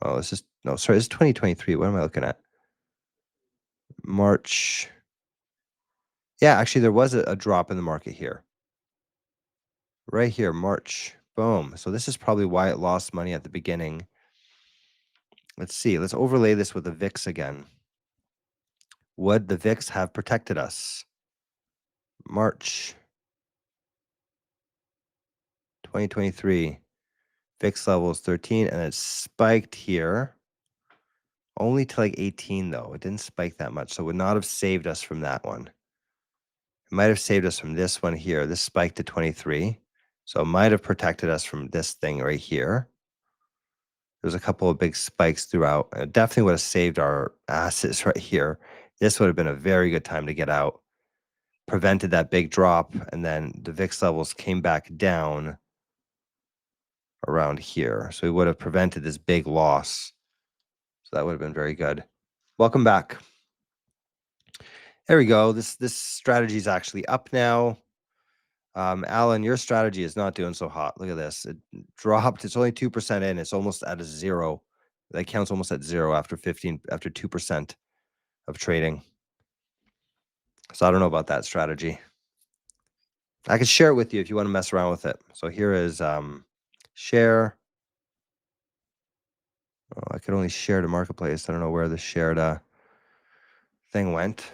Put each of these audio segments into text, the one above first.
Oh, this is no, sorry, this is 2023. What am I looking at? March. Yeah, actually, there was a drop in the market here. Right here, March. Boom. So this is probably why it lost money at the beginning. Let's see. Let's overlay this with the VIX again. Would the VIX have protected us? March 2023. VIX level is 13, and it spiked here only to like 18, though. It didn't spike that much, so it would not have saved us from that one. It might have saved us from this one here. This spiked to 23, so it might have protected us from this thing right here. There's a couple of big spikes throughout. It definitely would have saved our asses right here. This would have been a very good time to get out. Prevented that big drop, and then the VIX levels came back down around here. So we would have prevented this big loss. So that would have been very good. Welcome back. There we go. This strategy is actually up now. Alan, your strategy is not doing so hot. Look at this. It dropped. It's only 2% in. It's almost at a zero. That counts almost at zero after 2% of trading. So I don't know about that strategy. I can share it with you if you want to mess around with it. So here is share. Oh, I could only share to marketplace. I don't know where the shared thing went.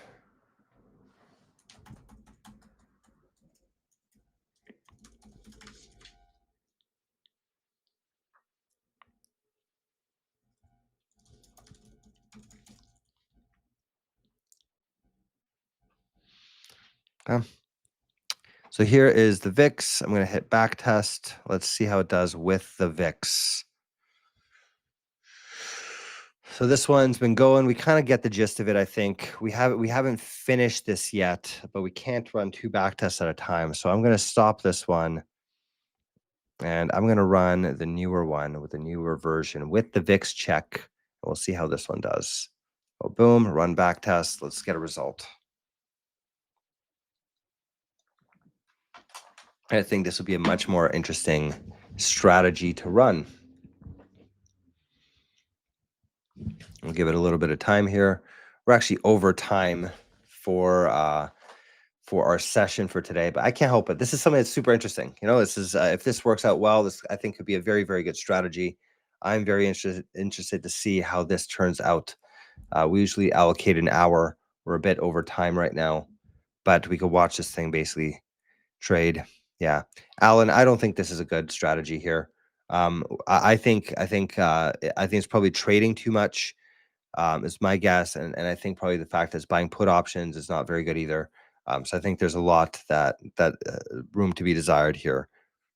So here is the VIX. I'm going to hit back test. Let's see how it does with the VIX. So this one's been going. We kind of get the gist of it, I think. We haven't finished this yet, but we can't run 2 back tests at a time. So I'm going to stop this one, and I'm going to run the newer one with the newer version with the VIX check. We'll see how this one does. Oh, boom, run back test. Let's get a result. I think this will be a much more interesting strategy to run. We'll give it a little bit of time here. We're actually over time for our session for today, but I can't help it. This is something that's super interesting. You know, this is if this works out well, this I think could be a very, very good strategy. I'm very interested to see how this turns out. We usually allocate an hour. We're a bit over time right now, but we could watch this thing basically trade. Yeah, Alan, I don't think this is a good strategy here. I think it's probably trading too much. Is my guess, and I think probably the fact that it's buying put options is not very good either. So I think there's a lot that room to be desired here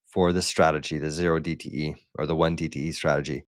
for this strategy, the 0 DTE or the 1 DTE strategy.